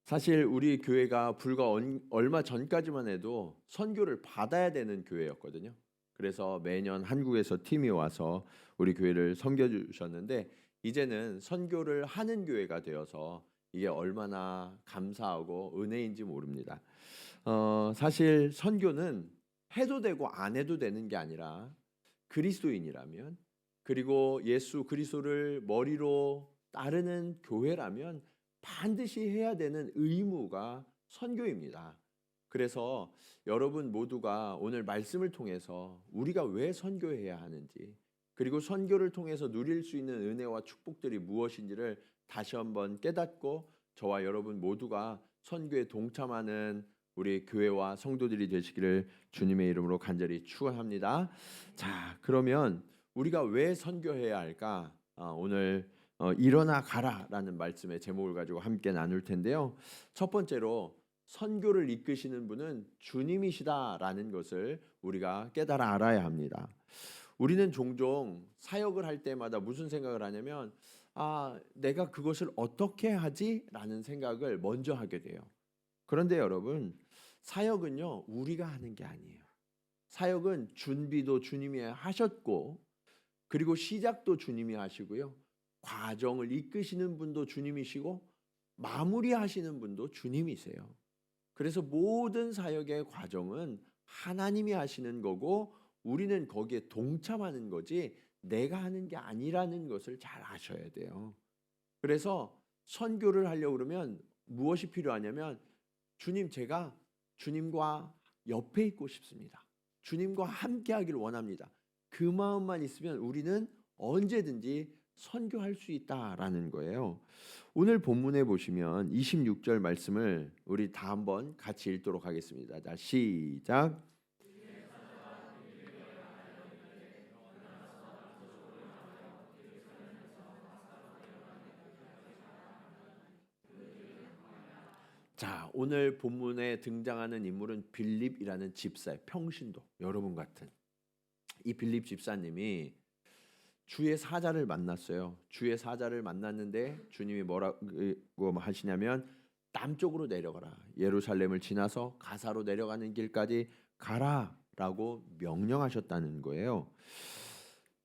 사실 우리 교회가 불과 얼마 전까지만 해도 선교를 받아야 되는 교회였거든요. 그래서 매년 한국에서 팀이 와서 우리 교회를 섬겨주셨는데 이제는 선교를 하는 교회가 되어서 이게 얼마나 감사하고 은혜인지 모릅니다. 사실 선교는 해도 되고 안 해도 되는 게 아니라 그리스도인이라면 그리고 예수 그리스도를 머리로 따르는 교회라면 반드시 해야 되는 의무가 선교입니다. 그래서 여러분 모두가 오늘 말씀을 통해서 우리가 왜 선교해야 하는지 그리고 선교를 통해서 누릴 수 있는 은혜와 축복들이 무엇인지를 다시 한번 깨닫고 저와 여러분 모두가 선교에 동참하는 우리 교회와 성도들이 되시기를 주님의 이름으로 간절히 축원합니다. 자, 그러면 우리가 왜 선교해야 할까? 오늘 일어나 가라라는 말씀의 제목을 가지고 함께 나눌 텐데요. 첫 번째로 선교를 이끄시는 분은 주님이시다라는 것을 우리가 깨달아 알아야 합니다. 우리는 종종 사역을 할 때마다 무슨 생각을 하냐면 내가 그것을 어떻게 하지라는 생각을 먼저 하게 돼요. 그런데 여러분, 사역은요, 우리가 하는 게 아니에요. 사역은 준비도 주님이 하셨고 그리고 시작도 주님이 하시고요. 과정을 이끄시는 분도 주님이시고 마무리하시는 분도 주님이세요. 그래서 모든 사역의 과정은 하나님이 하시는 거고 우리는 거기에 동참하는 거지 내가 하는 게 아니라는 것을 잘 아셔야 돼요. 그래서 선교를 하려고 그러면 무엇이 필요하냐면 주님, 제가 주님과 옆에 있고 싶습니다. 주님과 함께 하기를 원합니다. 그 마음만 있으면 우리는 언제든지 선교할 수 있다라는 거예요. 오늘 본문에 보시면 26절 말씀을 우리 다 한번 같이 읽도록 하겠습니다. 자, 시작. 자, 오늘 본문에 등장하는 인물은 빌립이라는 집사의 평신도, 여러분 같은 이 빌립 집사님이 주의 사자를 만났어요. 주의 사자를 만났는데 주님이 뭐라고 하시냐면 남쪽으로 내려가라. 예루살렘을 지나서 가사로 내려가는 길까지 가라라고 명령하셨다는 거예요.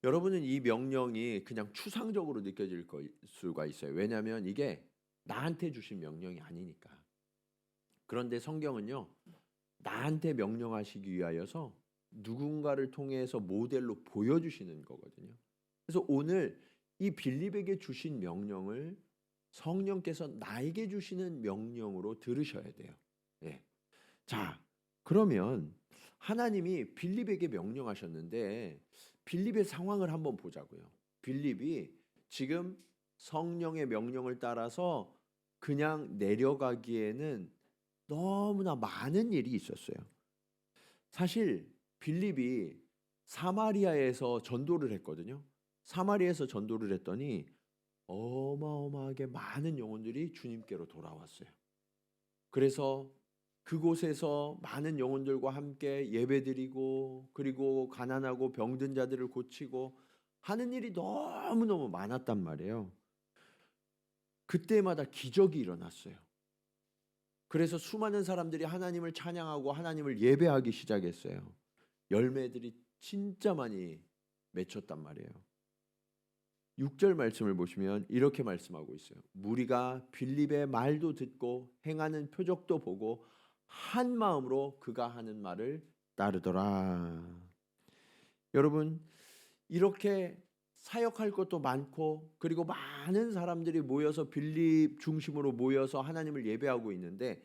여러분은 이 명령이 그냥 추상적으로 느껴질 수가 있어요. 왜냐하면 이게 나한테 주신 명령이 아니니까. 그런데 성경은요, 나한테 명령하시기 위하여서 누군가를 통해서 모델로 보여주시는 거거든요. 그래서 오늘 이 빌립에게 주신 명령을 성령께서 나에게 주시는 명령으로 들으셔야 돼요. 예. 자, 그러면 하나님이 빌립에게 명령하셨는데 빌립의 상황을 한번 보자고요. 빌립이 지금 성령의 명령을 따라서 그냥 내려가기에는 너무나 많은 일이 있었어요. 사실 빌립이 사마리아에서 전도를 했거든요. 사마리아에서 전도를 했더니 어마어마하게 많은 영혼들이 주님께로 돌아왔어요. 그래서 그곳에서 많은 영혼들과 함께 예배드리고 그리고 가난하고 병든 자들을 고치고 하는 일이 너무너무 많았단 말이에요. 그때마다 기적이 일어났어요. 그래서 수많은 사람들이 하나님을 찬양하고 하나님을 예배하기 시작했어요. 열매들이 진짜 많이 맺혔단 말이에요. 6절 말씀을 보시면 이렇게 말씀하고 있어요. 무리가 빌립의 말도 듣고 행하는 표적도 보고 한 마음으로 그가 하는 말을 따르더라. 여러분, 이렇게 사역할 것도 많고 그리고 많은 사람들이 모여서 빌립 중심으로 모여서 하나님을 예배하고 있는데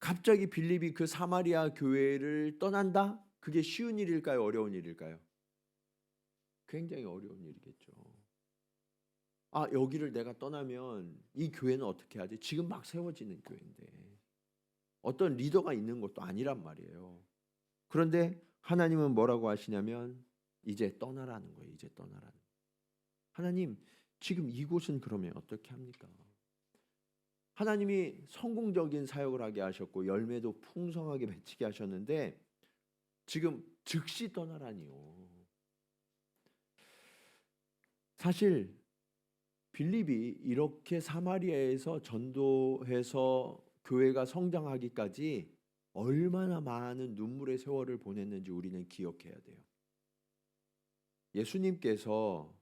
갑자기 빌립이 그 사마리아 교회를 떠난다? 그게 쉬운 일일까요? 어려운 일일까요? 굉장히 어려운 일이겠죠. 여기를 내가 떠나면 이 교회는 어떻게 하지? 지금 막 세워지는 교회인데 어떤 리더가 있는 것도 아니란 말이에요. 그런데 하나님은 뭐라고 하시냐면 이제 떠나라는 거예요. 이제 떠나라는. 하나님, 지금 이곳은 그러면 어떻게 합니까? 하나님이 성공적인 사역을 하게 하셨고 열매도 풍성하게 맺히게 하셨는데 지금 즉시 떠나라니요. 사실 빌립이 이렇게 사마리아에서 전도해서 교회가 성장하기까지 얼마나 많은 눈물의 세월을 보냈는지 우리는 기억해야 돼요. 예수님께서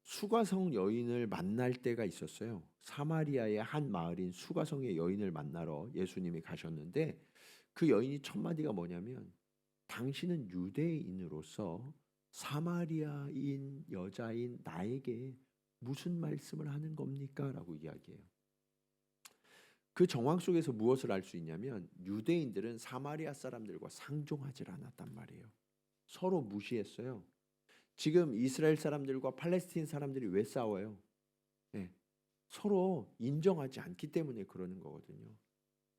수가성 여인을 만날 때가 있었어요. 사마리아의 한 마을인 수가성의 여인을 만나러 예수님이 가셨는데 그 여인이 첫 마디가 뭐냐면 당신은 유대인으로서 사마리아인 여자인 나에게 무슨 말씀을 하는 겁니까? 라고 이야기해요. 그 정황 속에서 무엇을 알 수 있냐면 유대인들은 사마리아 사람들과 상종하지 않았단 말이에요. 서로 무시했어요. 지금 이스라엘 사람들과 팔레스틴 사람들이 왜 싸워요? 네, 서로 인정하지 않기 때문에 그러는 거거든요.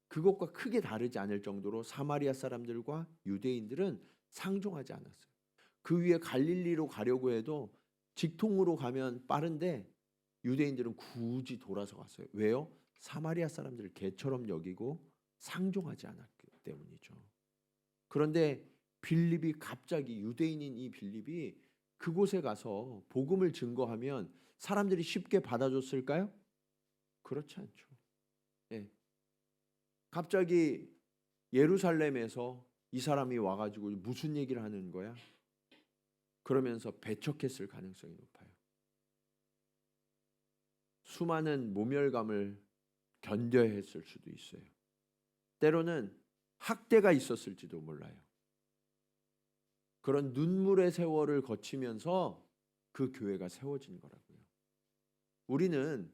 그것과 크게 다르지 않을 정도로 사마리아 사람들과 유대인들은 상종하지 않았어요. 그 위에 갈릴리로 가려고 해도 직통으로 가면 빠른데 유대인들은 굳이 돌아서 갔어요. 왜요? 사마리아 사람들을 개처럼 여기고 상종하지 않았기 때문이죠. 그런데 빌립이 갑자기 유대인인 이 빌립이 그곳에 가서 복음을 증거하면 사람들이 쉽게 받아줬을까요? 그렇지 않죠. 예. 갑자기 예루살렘에서 이 사람이 와가지고 무슨 얘기를 하는 거야? 그러면서 배척했을 가능성이 높아요. 수많은 모멸감을 견뎌야 했을 수도 있어요. 때로는 학대가 있었을지도 몰라요. 그런 눈물의 세월을 거치면서 그 교회가 세워진 거라고요. 우리는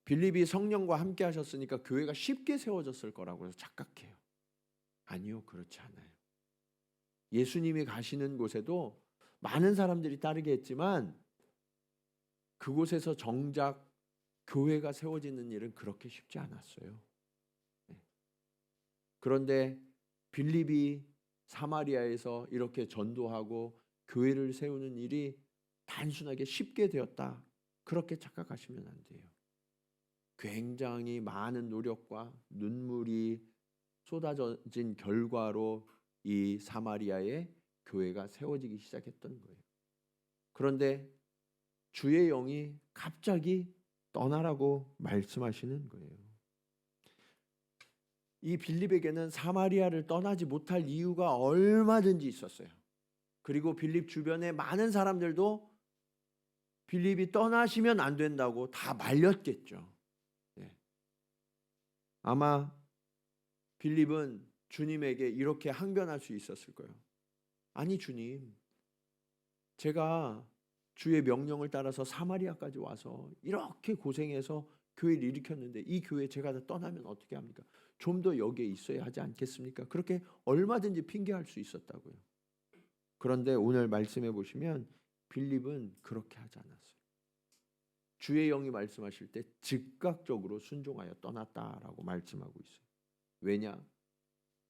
빌립이 성령과 함께 하셨으니까 교회가 쉽게 세워졌을 거라고 착각해요. 아니요, 그렇지 않아요. 예수님이 가시는 곳에도 많은 사람들이 따르게 했지만 그곳에서 정작 교회가 세워지는 일은 그렇게 쉽지 않았어요. 그런데 빌립이 사마리아에서 이렇게 전도하고 교회를 세우는 일이 단순하게 쉽게 되었다. 그렇게 착각하시면 안 돼요. 굉장히 많은 노력과 눈물이 쏟아진 결과로 이 사마리아의 교회가 세워지기 시작했던 거예요. 그런데 주의 영이 갑자기 떠나라고 말씀하시는 거예요. 이 빌립에게는 사마리아를 떠나지 못할 이유가 얼마든지 있었어요. 그리고 빌립 주변의 많은 사람들도 빌립이 떠나시면 안 된다고 다 말렸겠죠. 네. 아마 빌립은 주님에게 이렇게 항변할 수 있었을 거예요. 아니 주님, 제가 주의 명령을 따라서 사마리아까지 와서 이렇게 고생해서 교회를 일으켰는데 이 교회 제가 다 떠나면 어떻게 합니까? 좀 더 여기에 있어야 하지 않겠습니까? 그렇게 얼마든지 핑계할 수 있었다고요. 그런데 오늘 말씀해 보시면 빌립은 그렇게 하지 않았어요. 주의 영이 말씀하실 때 즉각적으로 순종하여 떠났다라고 말씀하고 있어요. 왜냐?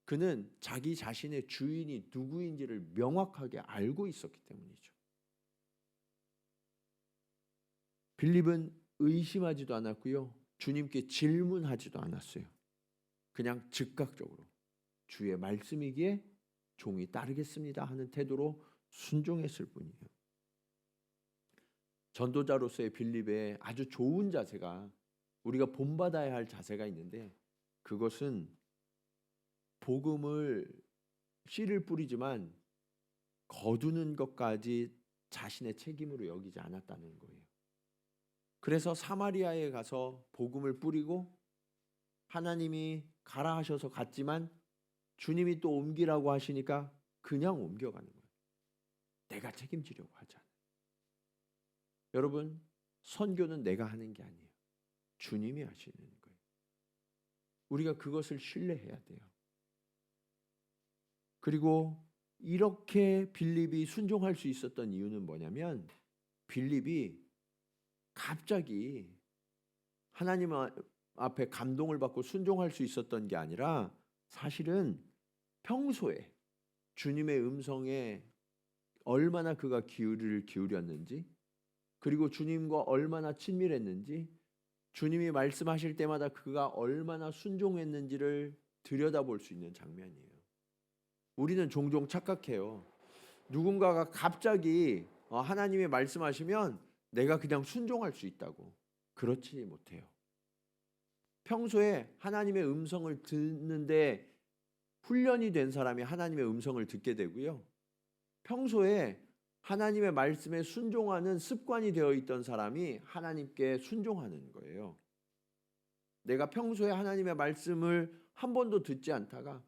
그는 자기 자신의 주인이 누구인지를 명확하게 알고 있었기 때문이죠. 빌립은 의심하지도 않았고요. 주님께 질문하지도 않았어요. 그냥 즉각적으로 주의 말씀이기에 종이 따르겠습니다 하는 태도로 순종했을 뿐이에요. 전도자로서의 빌립의 아주 좋은 자세가 우리가 본받아야 할 자세가 있는데 그것은 복음을 씨를 뿌리지만 거두는 것까지 자신의 책임으로 여기지 않았다는 거예요. 그래서 사마리아에 가서 복음을 뿌리고 하나님이 가라 하셔서 갔지만 주님이 또 옮기라고 하시니까 그냥 옮겨가는 거예요. 내가 책임지려고 하지 않아요. 여러분, 선교는 내가 하는 게 아니에요. 주님이 하시는 거예요. 우리가 그것을 신뢰해야 돼요. 그리고 이렇게 빌립이 순종할 수 있었던 이유는 뭐냐면 빌립이 갑자기 하나님 앞에 감동을 받고 순종할 수 있었던 게 아니라 사실은 평소에 주님의 음성에 얼마나 그가 귀를 기울였는지 그리고 주님과 얼마나 친밀했는지 주님이 말씀하실 때마다 그가 얼마나 순종했는지를 들여다볼 수 있는 장면이에요. 우리는 종종 착각해요. 누군가가 갑자기 하나님이 말씀하시면 내가 그냥 순종할 수 있다고. 그렇지 못해요. 평소에 하나님의 음성을 듣는데 훈련이 된 사람이 하나님의 음성을 듣게 되고요. 평소에 하나님의 말씀에 순종하는 습관이 되어 있던 사람이 하나님께 순종하는 거예요. 내가 평소에 하나님의 말씀을 한 번도 듣지 않다가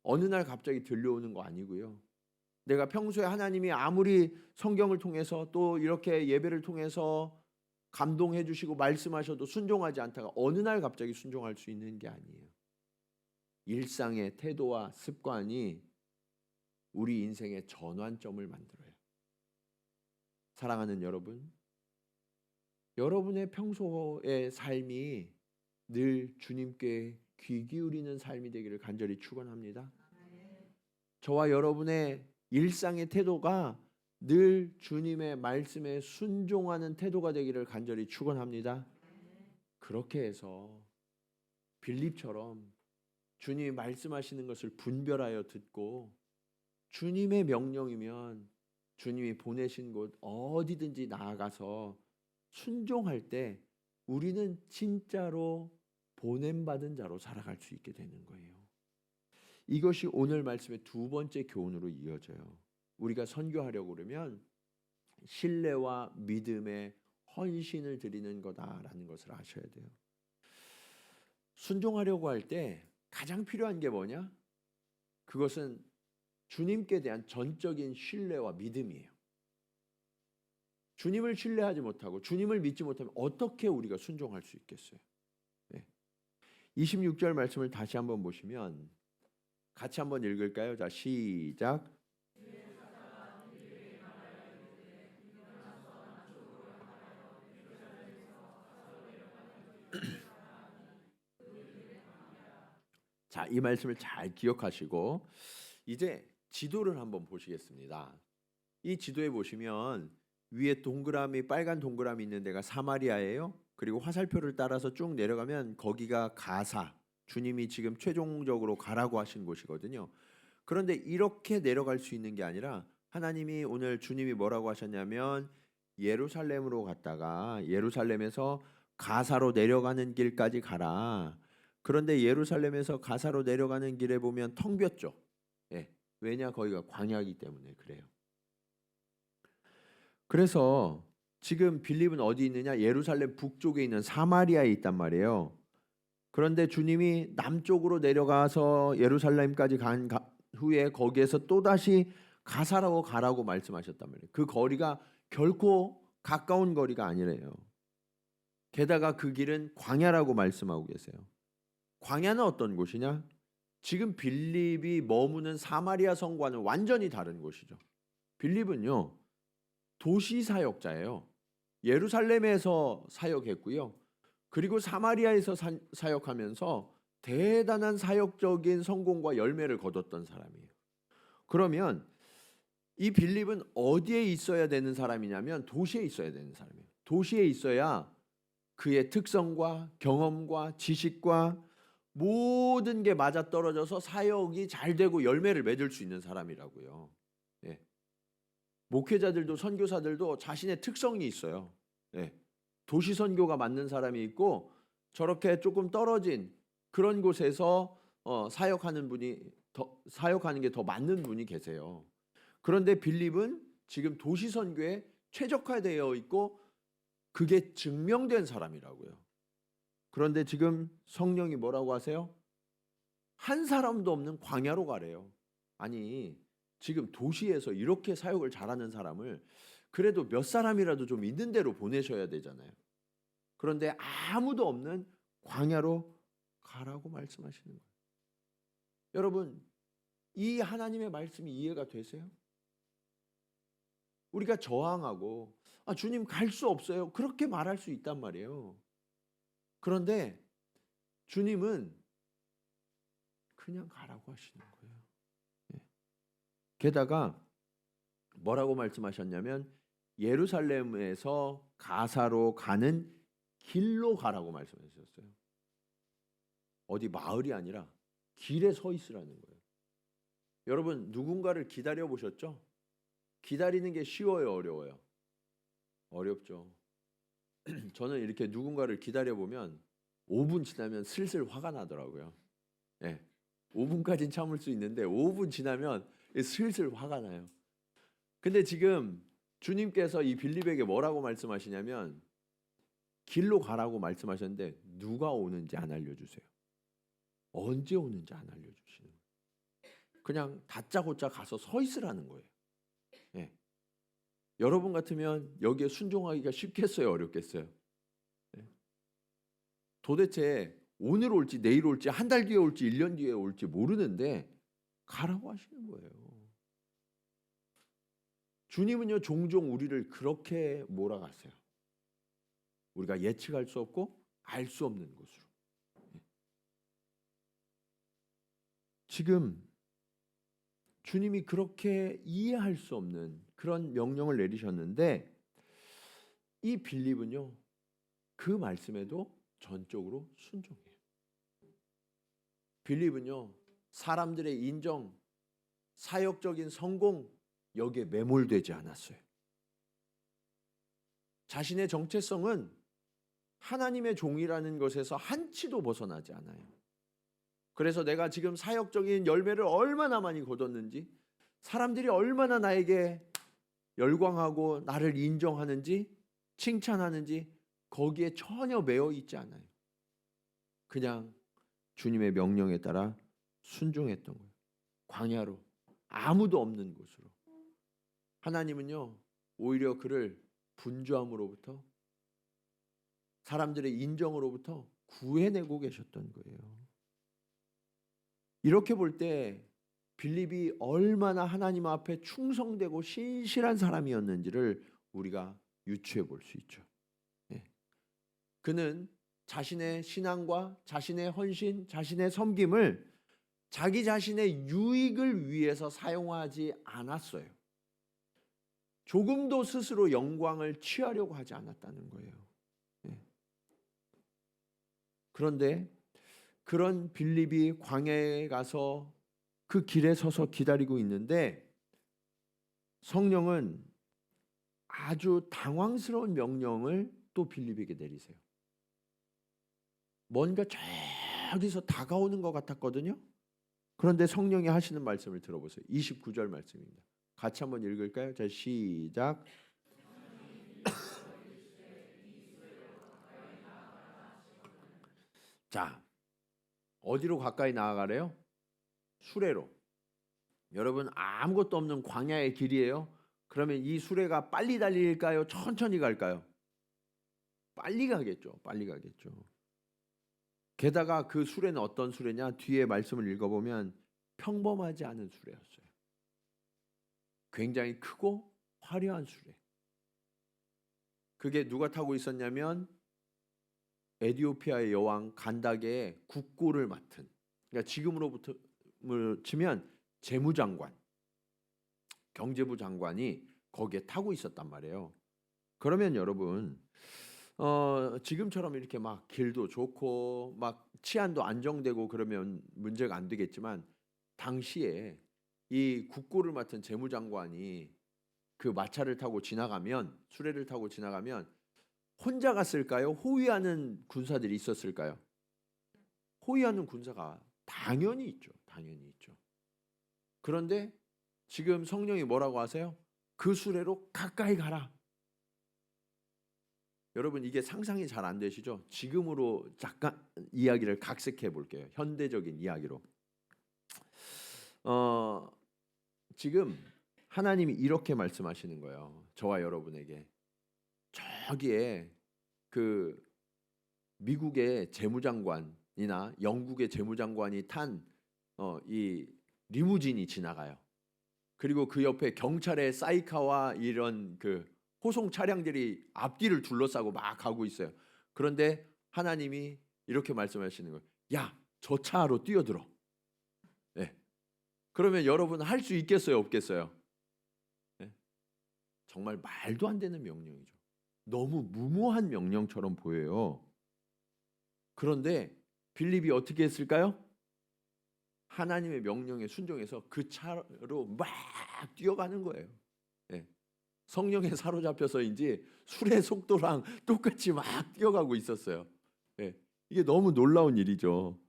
어느 날 갑자기 들려오는 거 아니고요. 내가 평소에 하나님이 아무리 성경을 통해서 또 이렇게 예배를 통해서 감동해 주시고 말씀하셔도 순종하지 않다가 어느 날 갑자기 순종할 수 있는 게 아니에요. 일상의 태도와 습관이 우리 인생의 전환점을 만들어요. 사랑하는 여러분, 여러분의 평소의 삶이 늘 주님께 귀 기울이는 삶이 되기를 간절히 축원합니다. 저와 여러분의 일상의 태도가 늘 주님의 말씀에 순종하는 태도가 되기를 간절히 축원합니다. 그렇게 해서 빌립처럼 주님이 말씀하시는 것을 분별하여 듣고 주님의 명령이면 주님이 보내신 곳 어디든지 나아가서 순종할 때 우리는 진짜로 보냄받은 자로 살아갈 수 있게 되는 거예요. 이것이 오늘 말씀의 두 번째 교훈으로 이어져요. 우리가 선교하려고 그러면 신뢰와 믿음의 헌신을 드리는 거다라는 것을 아셔야 돼요. 순종하려고 할 때 가장 필요한 게 뭐냐? 그것은 주님께 대한 전적인 신뢰와 믿음이에요. 주님을 신뢰하지 못하고 주님을 믿지 못하면 어떻게 우리가 순종할 수 있겠어요? 네. 26절 말씀을 다시 한번 보시면 같이 한번 읽을까요? 자, 시작. 자, 이 말씀을 잘 기억하시고 이제 지도를 한번 보시겠습니다. 이 지도에 보시면 위에 동그라미, 빨간 동그라미 있는 데가 사마리아예요. 그리고 화살표를 따라서 쭉 내려가면 거기가 가사, 주님이 지금 최종적으로 가라고 하신 곳이거든요. 그런데 이렇게 내려갈 수 있는 게 아니라 하나님이 오늘 주님이 뭐라고 하셨냐면 예루살렘으로 갔다가 예루살렘에서 가사로 내려가는 길까지 가라. 그런데 예루살렘에서 가사로 내려가는 길에 보면 텅 비었죠. 예, 왜냐? 거기가 광야이기 때문에 그래요. 그래서 지금 빌립은 어디 있느냐? 예루살렘 북쪽에 있는 사마리아에 있단 말이에요. 그런데 주님이 남쪽으로 내려가서 예루살렘까지 간 후에 거기에서 또다시 가사라고 가라고 말씀하셨단 말이에요. 그 거리가 결코 가까운 거리가 아니래요. 게다가 그 길은 광야라고 말씀하고 계세요. 광야는 어떤 곳이냐? 지금 빌립이 머무는 사마리아 성과는 완전히 다른 곳이죠. 빌립은요, 도시 사역자예요. 예루살렘에서 사역했고요. 그리고 사마리아에서 사역하면서 대단한 사역적인 성공과 열매를 거뒀던 사람이에요. 그러면 이 빌립은 어디에 있어야 되는 사람이냐면 도시에 있어야 되는 사람이에요. 도시에 있어야 그의 특성과 경험과 지식과 모든 게 맞아떨어져서 사역이 잘 되고 열매를 맺을 수 있는 사람이라고요. 예. 목회자들도 선교사들도 자신의 특성이 있어요. 예. 도시 선교가 맞는 사람이 있고 저렇게 조금 떨어진 그런 곳에서 사역하는 게 더 맞는 분이 계세요. 그런데 빌립은 지금 도시 선교에 최적화되어 있고 그게 증명된 사람이라고요. 그런데 지금 성령이 뭐라고 하세요? 한 사람도 없는 광야로 가래요. 아니, 지금 도시에서 이렇게 사역을 잘하는 사람을 그래도 몇 사람이라도 좀 있는 대로 보내셔야 되잖아요. 그런데 아무도 없는 광야로 가라고 말씀하시는 거예요. 여러분, 이 하나님의 말씀이 이해가 되세요? 우리가 저항하고 주님 갈 수 없어요. 그렇게 말할 수 있단 말이에요. 그런데 주님은 그냥 가라고 하시는 거예요. 예. 게다가 뭐라고 말씀하셨냐면 예루살렘에서 가사로 가는 길로 가라고 말씀하셨어요. 어디 마을이 아니라 길에 서 있으라는 거예요. 여러분, 누군가를 기다려 보셨죠? 기다리는 게 쉬워요, 어려워요? 어렵죠. 저는 이렇게 누군가를 기다려 보면 5분 지나면 슬슬 화가 나더라고요. 예. 5분까지는 참을 수 있는데 5분 지나면 슬슬 화가 나요. 근데 지금 주님께서 이 빌립에게 뭐라고 말씀하시냐면 길로 가라고 말씀하셨는데 누가 오는지 안 알려주세요. 언제 오는지 안 알려주시는 거예요. 그냥 다짜고짜 가서 서 있으라는 거예요. 예. 여러분 같으면 여기에 순종하기가 쉽겠어요, 어렵겠어요? 예. 도대체 오늘 올지 내일 올지 한 달 뒤에 올지 1년 뒤에 올지 모르는데 가라고 하시는 거예요. 주님은요 종종 우리를 그렇게 몰아가세요. 우리가 예측할 수 없고 알 수 없는 곳으로. 지금 주님이 그렇게 이해할 수 없는 그런 명령을 내리셨는데 이 빌립은요 그 말씀에도 전적으로 순종해요. 빌립은요 사람들의 인정, 사역적인 성공 여기에 매몰되지 않았어요. 자신의 정체성은 하나님의 종이라는 것에서 한치도 벗어나지 않아요. 그래서 내가 지금 사역적인 열매를 얼마나 많이 거뒀는지, 사람들이 얼마나 나에게 열광하고 나를 인정하는지, 칭찬하는지 거기에 전혀 매여 있지 않아요. 그냥 주님의 명령에 따라 순종했던 거예요. 광야로, 아무도 없는 곳으로. 하나님은요 오히려 그를 분주함으로부터, 사람들의 인정으로부터 구해내고 계셨던 거예요. 이렇게 볼 때 빌립이 얼마나 하나님 앞에 충성되고 신실한 사람이었는지를 우리가 유추해 볼 수 있죠. 예. 그는 자신의 신앙과 자신의 헌신, 자신의 섬김을 자기 자신의 유익을 위해서 사용하지 않았어요. 조금도 스스로 영광을 취하려고 하지 않았다는 거예요. 예. 그런데 그런 빌립이 광야에 가서 그 길에 서서 기다리고 있는데 성령은 아주 당황스러운 명령을 또 빌립에게 내리세요. 뭔가 저기서 다가오는 것 같았거든요. 그런데 성령이 하시는 말씀을 들어보세요. 29절 말씀입니다. 같이 한번 읽을까요? 자, 시작. 자, 어디로 가까이 나아가래요? 수레로. 여러분 아무것도 없는 광야의 길이에요. 그러면 이 수레가 빨리 달릴까요? 천천히 갈까요? 빨리 가겠죠. 빨리 가겠죠. 게다가 그 수레는 어떤 수레냐? 뒤에 말씀을 읽어보면 평범하지 않은 수레였어요. 굉장히 크고 화려한 수레. 그게 누가 타고 있었냐면 에티오피아의 여왕 간다게의 국고를 맡은, 그러니까 지금으로부터 치면 재무장관, 경제부 장관이 거기에 타고 있었단 말이에요. 그러면 여러분 지금처럼 이렇게 막 길도 좋고 막 치안도 안정되고 그러면 문제가 안 되겠지만 당시에 이 국고를 맡은 재무장관이 그 마차를 타고 지나가면, 수레를 타고 지나가면 혼자 갔을까요? 호위하는 군사들이 있었을까요? 호위하는 군사가 당연히 있죠. 당연히 있죠. 그런데 지금 성령이 뭐라고 하세요? 그 수레로 가까이 가라. 여러분 이게 상상이 잘 안 되시죠? 지금으로 잠깐 이야기를 각색해 볼게요. 현대적인 이야기로. 지금 하나님이 이렇게 말씀하시는 거예요. 저와 여러분에게. 저기에 그 미국의 재무장관이나 영국의 재무장관이 탄 이 리무진이 지나가요. 그리고 그 옆에 경찰의 사이카와 이런 그 호송 차량들이 앞뒤를 둘러싸고 막 가고 있어요. 그런데 하나님이 이렇게 말씀하시는 거예요. 야, 저 차로 뛰어들어. 네. 그러면 여러분 할 수 있겠어요, 없겠어요? 네? 정말 말도 안 되는 명령이죠. 너무 무모한 명령처럼 보여요. 그런데 빌립이 어떻게 했을까요? 하나님의 명령에 순종해서 그 차로 막 뛰어가는 거예요. 네. 성령에 사로잡혀서인지 술의 속도랑 똑같이 막 뛰어가고 있었어요. 네. 이게 너무 놀라운 일이죠.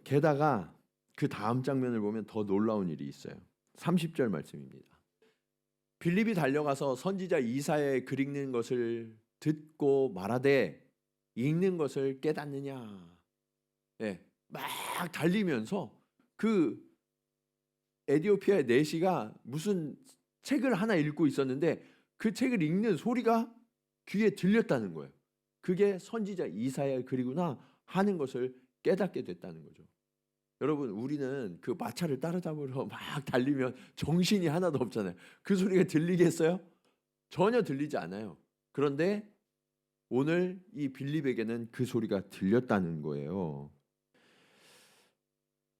게다가 그 다음 장면을 보면 더 놀라운 일이 있어요. 30절 말씀입니다. 빌립이 달려가서 선지자 이사야의 글 읽는 것을 듣고 말하되 읽는 것을 깨닫느냐. 예, 막 달리면서 그 에디오피아의 내시가 무슨 책을 하나 읽고 있었는데 그 책을 읽는 소리가 귀에 들렸다는 거예요. 그게 선지자 이사야의 글이구나 하는 것을 깨닫게 됐다는 거죠. 여러분, 우리는 그 마차를 따라잡으러 막 달리면 정신이 하나도 없잖아요. 그 소리가 들리겠어요? 전혀 들리지 않아요. 그런데 오늘 이 빌립에게는 그 소리가 들렸다는 거예요.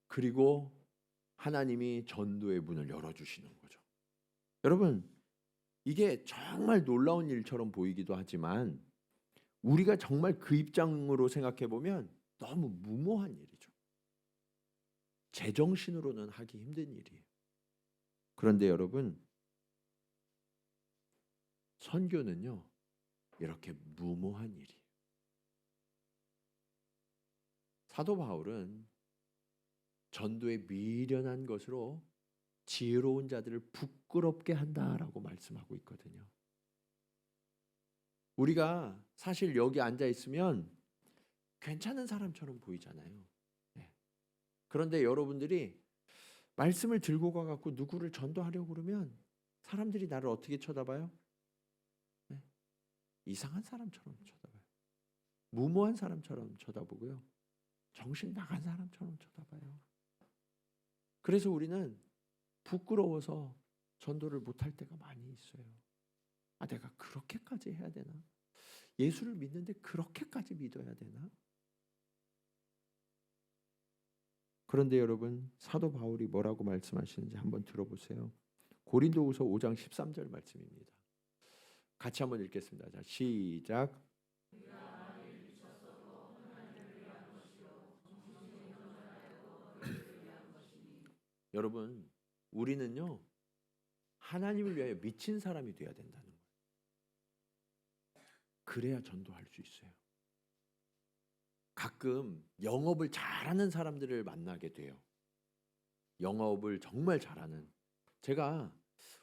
그리고 하나님이 전도의 문을 열어주시는 거죠. 여러분, 이게 정말 놀라운 일처럼 보이기도 하지만 우리가 정말 그 입장으로 생각해 보면 너무 무모한 일이죠. 제정신으로는 하기 힘든 일이에요. 그런데 여러분, 선교는요, 이렇게 무모한 일이에요. 사도 바울은 전도에 미련한 것으로 지혜로운 자들을 부끄럽게 한다라고 말씀하고 있거든요. 우리가 사실 여기 앉아 있으면 괜찮은 사람처럼 보이잖아요. 네. 그런데 여러분들이 말씀을 들고 가갖고 누구를 전도하려고 그러면 사람들이 나를 어떻게 쳐다봐요? 네. 이상한 사람처럼 쳐다봐요. 무모한 사람처럼 쳐다보고요. 정신 나간 사람처럼 쳐다봐요. 그래서 우리는 부끄러워서 전도를 못할 때가 많이 있어요. 내가 그렇게까지 해야 되나? 예수를 믿는데 그렇게까지 믿어야 되나? 그런데 여러분, 사도 바울이 뭐라고 말씀하시는지 한번 들어보세요. 고린도후서 5장 13절 말씀입니다. 같이 한번 읽겠습니다. 자, 시작. 여러분, 우리는요, 하나님을 위하여 미친 사람이 되어야 된다는 거예요. 그래야 전도할 수 있어요. 가끔 영업을 잘하는 사람들을 만나게 돼요. 영업을 정말 잘하는. 제가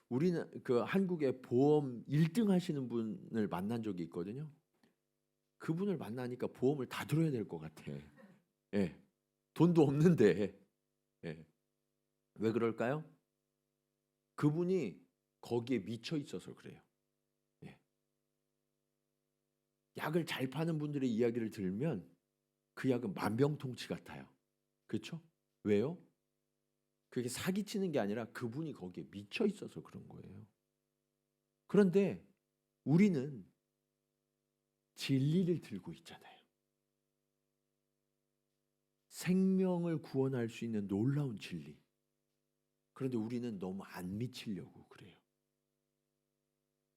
우리는 그 한국의 보험 1등 하시는 분을 만난 적이 있거든요. 그분을 만나니까 보험을 다 들어야 될 것 같아. 예. 돈도 없는데. 예. 왜 그럴까요? 그분이 거기에 미쳐 있어서 그래요. 예. 약을 잘 파는 분들의 이야기를 들으면 그 약은 만병통치 같아요. 그렇죠? 왜요? 그게 사기치는 게 아니라 그분이 거기에 미쳐 있어서 그런 거예요. 그런데 우리는 진리를 들고 있잖아요. 생명을 구원할 수 있는 놀라운 진리. 그런데 우리는 너무 안 미치려고 그래요.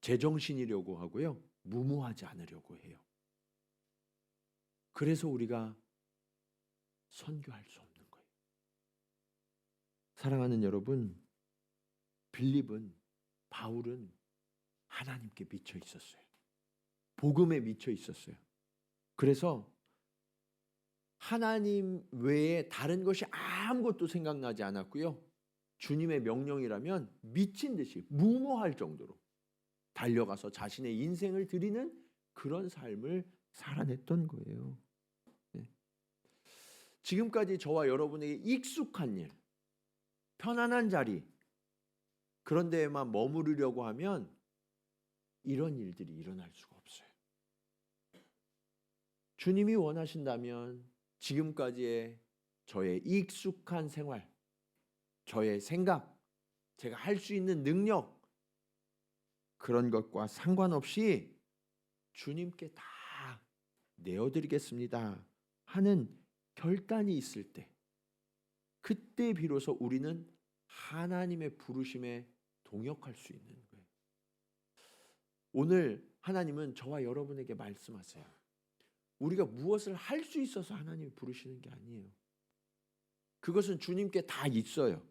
제정신이려고 하고요. 무모하지 않으려고 해요. 그래서 우리가 선교할 수 없는 거예요. 사랑하는 여러분, 빌립은, 바울은 하나님께 미쳐 있었어요. 복음에 미쳐 있었어요. 그래서 하나님 외에 다른 것이 아무것도 생각나지 않았고요. 주님의 명령이라면 미친 듯이 무모할 정도로 달려가서 자신의 인생을 드리는 그런 삶을 살아냈던 거예요. 네. 지금까지 저와 여러분에게 익숙한 일, 편안한 자리, 그런 데에만 머무르려고 하면 이런 일들이 일어날 수가 없어요. 주님이 원하신다면 지금까지의 저의 익숙한 생활, 저의 생각, 제가 할 수 있는 능력, 그런 것과 상관없이 주님께 다 내어드리겠습니다 하는 결단이 있을 때, 그때 비로소 우리는 하나님의 부르심에 동역할 수 있는 거예요. 오늘 하나님은 저와 여러분에게 말씀하세요. 우리가 무엇을 할 수 있어서 하나님이 부르시는 게 아니에요. 그것은 주님께 다 있어요.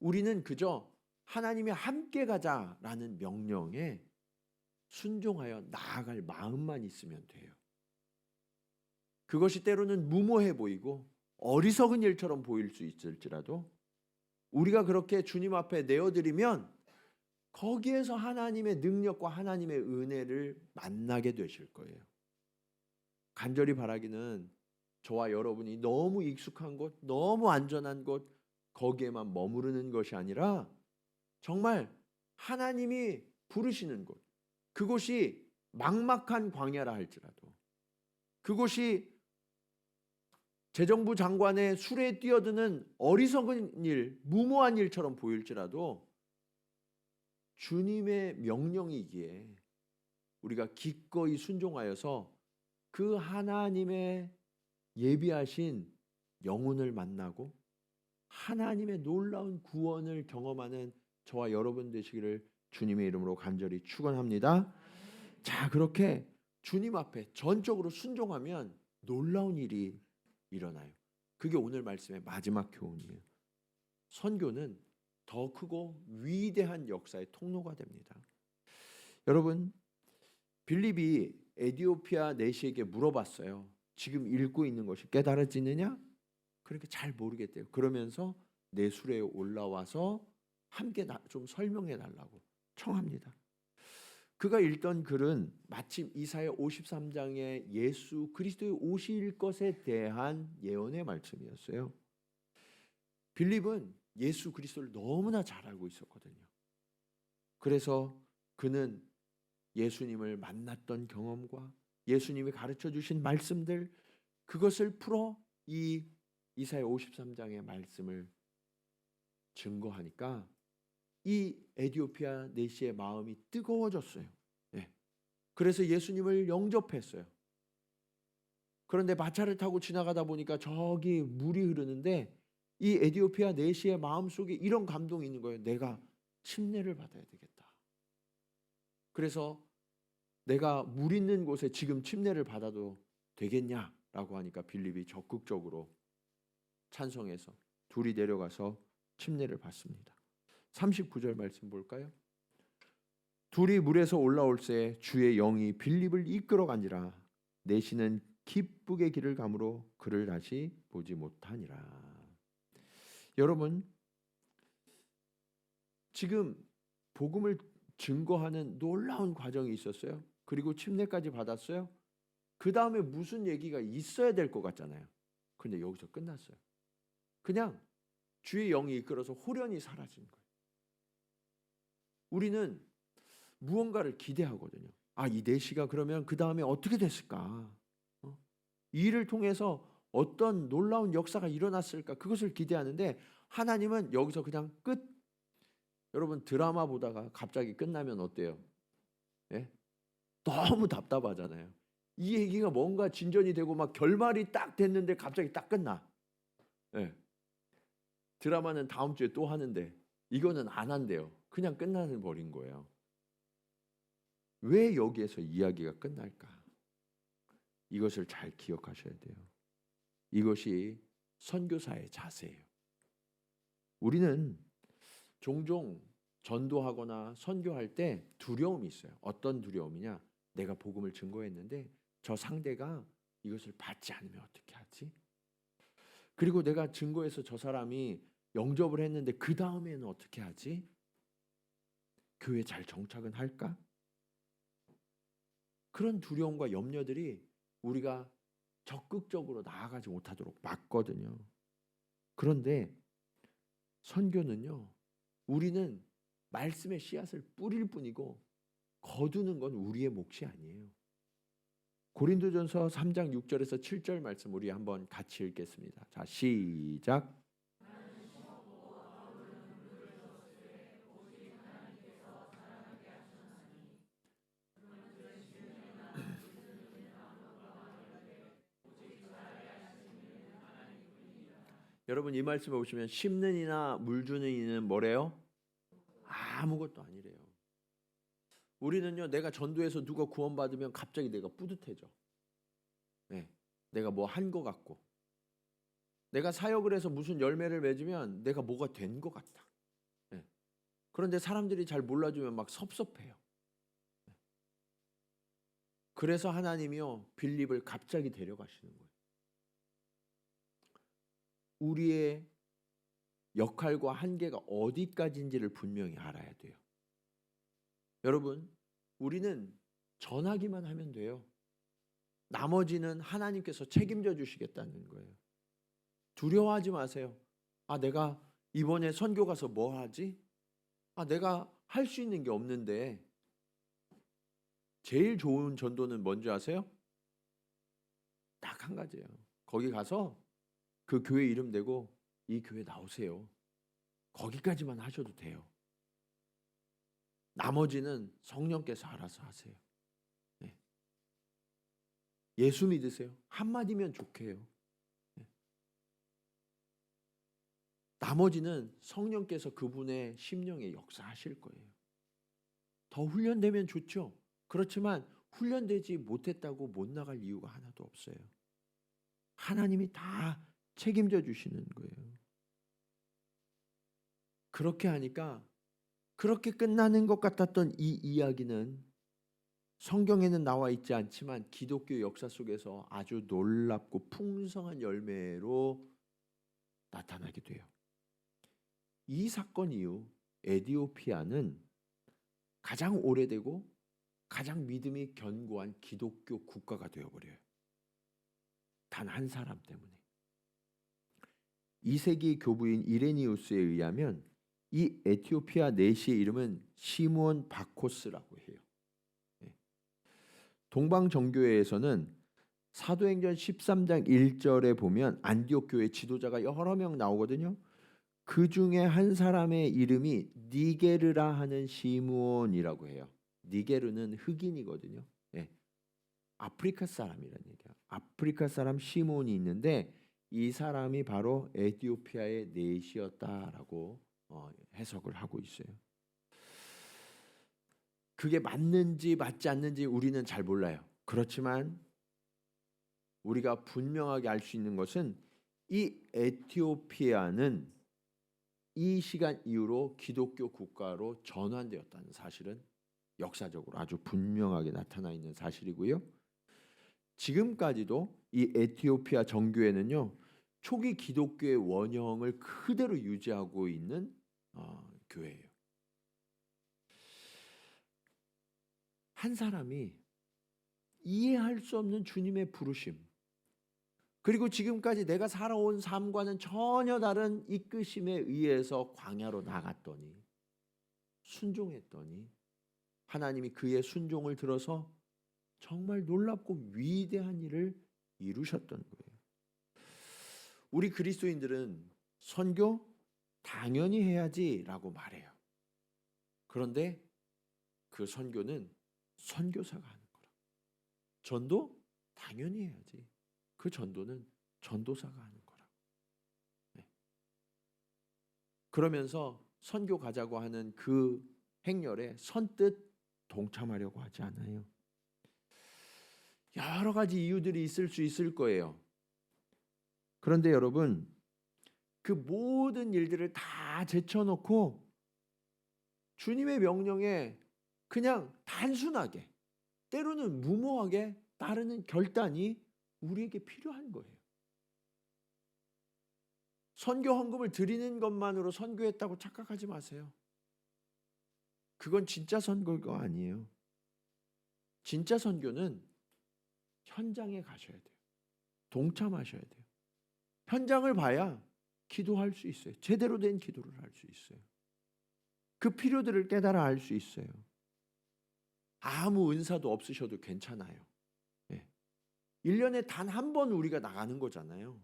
우리는 그저 하나님이 함께 가자라는 명령에 순종하여 나아갈 마음만 있으면 돼요. 그것이 때로는 무모해 보이고 어리석은 일처럼 보일 수 있을지라도 우리가 그렇게 주님 앞에 내어드리면 거기에서 하나님의 능력과 하나님의 은혜를 만나게 되실 거예요. 간절히 바라기는 저와 여러분이 너무 익숙한 곳, 너무 안전한 곳, 거기에만 머무르는 것이 아니라 정말 하나님이 부르시는 곳, 그곳이 막막한 광야라 할지라도, 그곳이 재정부 장관의 술에 뛰어드는 어리석은 일, 무모한 일처럼 보일지라도 주님의 명령이기에 우리가 기꺼이 순종하여서 그 하나님의 예비하신 영혼을 만나고 하나님의 놀라운 구원을 경험하는 저와 여러분 되시기를 주님의 이름으로 간절히 축원합니다. 자, 그렇게 주님 앞에 전적으로 순종하면 놀라운 일이 일어나요. 그게 오늘 말씀의 마지막 교훈이에요. 선교는 더 크고 위대한 역사의 통로가 됩니다. 여러분, 빌립이 에디오피아 내시에게 물어봤어요. 지금 읽고 있는 것이 깨달아지느냐? 그렇게 잘 모르겠대요. 그러면서 내 수레에 올라와서 함께 좀 설명해 달라고 청합니다. 그가 읽던 글은 마침 이사야 53장의 예수 그리스도의 오실 것에 대한 예언의 말씀이었어요. 빌립은 예수 그리스도를 너무나 잘 알고 있었거든요. 그래서 그는 예수님을 만났던 경험과 예수님이 가르쳐 주신 말씀들, 그것을 풀어 이 이사야 53장의 말씀을 증거하니까 이 에디오피아 내시의 마음이 뜨거워졌어요. 네. 그래서 예수님을 영접했어요. 그런데 마차를 타고 지나가다 보니까 저기 물이 흐르는데 이 에디오피아 내시의 마음속에 이런 감동이 있는 거예요. 내가 침례를 받아야 되겠다. 그래서 내가 물 있는 곳에 지금 침례를 받아도 되겠냐라고 하니까 빌립이 적극적으로 찬성해서 둘이 내려가서 침례를 받습니다. 39절 말씀 볼까요? 둘이 물에서 올라올새 주의 영이 빌립을 이끌어간지라 내시는 기쁘게 길을 가므로 그를 다시 보지 못하니라. 여러분, 지금 복음을 증거하는 놀라운 과정이 있었어요. 그리고 침례까지 받았어요. 그 다음에 무슨 얘기가 있어야 될 것 같잖아요. 근데 여기서 끝났어요. 그냥 주의 영이 이끌어서 호련히 사라진 거예요. 우리는 무언가를 기대하거든요. 이 내시가 그러면 그 다음에 어떻게 됐을까? 이 일을 통해서 어떤 놀라운 역사가 일어났을까? 그것을 기대하는데 하나님은 여기서 그냥 끝. 여러분, 드라마 보다가 갑자기 끝나면 어때요? 예? 너무 답답하잖아요. 이 얘기가 뭔가 진전이 되고 막 결말이 딱 됐는데 갑자기 딱 끝나. 예. 드라마는 다음 주에 또 하는데 이거는 안 한대요. 그냥 끝나는 버린 거예요. 왜 여기에서 이야기가 끝날까? 이것을 잘 기억하셔야 돼요. 이것이 선교사의 자세예요. 우리는 종종 전도하거나 선교할 때 두려움이 있어요. 어떤 두려움이냐? 내가 복음을 증거했는데 저 상대가 이것을 받지 않으면 어떻게 하지? 그리고 내가 증거해서 저 사람이 영접을 했는데 그 다음에는 어떻게 하지? 교회 잘 정착은 할까? 그런 두려움과 염려들이 우리가 적극적으로 나아가지 못하도록 막거든요. 그런데 선교는요, 우리는 말씀의 씨앗을 뿌릴 뿐이고 거두는 건 우리의 몫이 아니에요. 고린도전서 3장 6절에서 7절 말씀 우리 한번 같이 읽겠습니다. 자, 시작. 여러분, 이 말씀에 보시면 심는 이나 물 주는 이는 뭐래요? 아무것도 아니래요. 우리는요, 내가 전도해서 누가 구원받으면 갑자기 내가 뿌듯해져. 네, 내가 뭐 한 것 같고, 내가 사역을 해서 무슨 열매를 맺으면 내가 뭐가 된 것 같다. 네. 그런데 사람들이 잘 몰라주면 막 섭섭해요. 그래서 하나님이요 빌립을 갑자기 데려가시는 거예요. 우리의 역할과 한계가 어디까지인지를 분명히 알아야 돼요. 여러분, 우리는 전하기만 하면 돼요. 나머지는 하나님께서 책임져 주시겠다는 거예요. 두려워하지 마세요. 아, 내가 이번에 선교 가서 뭐 하지? 아, 내가 할 수 있는 게 없는데. 제일 좋은 전도는 뭔지 아세요? 딱 한 가지예요. 거기 가서 그 교회 이름 대고 이 교회 나오세요. 거기까지만 하셔도 돼요. 나머지는 성령께서 알아서 하세요. 네. 예수 믿으세요. 한마디면 좋게요. 네. 나머지는 성령께서 그분의 심령에 역사하실 거예요. 더 훈련되면 좋죠. 그렇지만 훈련되지 못했다고 못 나갈 이유가 하나도 없어요. 하나님이 다 책임져 주시는 거예요. 그렇게 하니까 그렇게 끝나는 것 같았던 이 이야기는 성경에는 나와 있지 않지만 기독교 역사 속에서 아주 놀랍고 풍성한 열매로 나타나게 돼요. 이 사건 이후 에티오피아는 가장 오래되고 가장 믿음이 견고한 기독교 국가가 되어버려요. 단 한 사람 때문에. 2세기 교부인 이레니우스에 의하면 이 에티오피아 내시의 이름은 시므온 바코스라고 해요. 동방정교회에서는 사도행전 13장 1절에 보면 안디옥 교회 지도자가 여러 명 나오거든요. 그 중에 한 사람의 이름이 니게르라 하는 시므온이라고 해요. 니게르는 흑인이거든요. 예. 아프리카 사람이라는 얘기야. 아프리카 사람 시므온이 있는데 이 사람이 바로 에티오피아의 내시였다라고 해석을 하고 있어요. 그게 맞는지 맞지 않는지 우리는 잘 몰라요. 그렇지만 우리가 분명하게 알 수 있는 것은 이 에티오피아는 이 시간 이후로 기독교 국가로 전환되었다는 사실은 역사적으로 아주 분명하게 나타나 있는 사실이고요. 지금까지도 이 에티오피아 정교회는요 초기 기독교의 원형을 그대로 유지하고 있는 교회예요. 한 사람이 이해할 수 없는 주님의 부르심, 그리고 지금까지 내가 살아온 삶과는 전혀 다른 이끄심에 의해서 광야로 나갔더니 순종했더니 하나님이 그의 순종을 들어서 정말 놀랍고 위대한 일을 이루셨던 거예요. 우리 그리스도인들은 선교 당연히 해야지라고 말해요. 그런데 그 선교는 선교사가 하는 거라. 전도 당연히 해야지. 그 전도는 전도사가 하는 거라. 네. 그러면서 선교 가자고 하는 그 행렬에 선뜻 동참하려고 하지 않아요. 여러 가지 이유들이 있을 수 있을 거예요. 그런데 여러분, 그 모든 일들을 다 제쳐놓고 주님의 명령에 그냥 단순하게, 때로는 무모하게 따르는 결단이 우리에게 필요한 거예요. 선교 헌금을 드리는 것만으로 선교했다고 착각하지 마세요. 그건 진짜 선교가 아니에요. 진짜 선교는 현장에 가셔야 돼요. 동참하셔야 돼요. 현장을 봐야 기도할 수 있어요. 제대로 된 기도를 할 수 있어요. 그 필요들을 깨달아 알 수 있어요. 아무 은사도 없으셔도 괜찮아요. 1년에 단 한 번 우리가 나가는 거잖아요.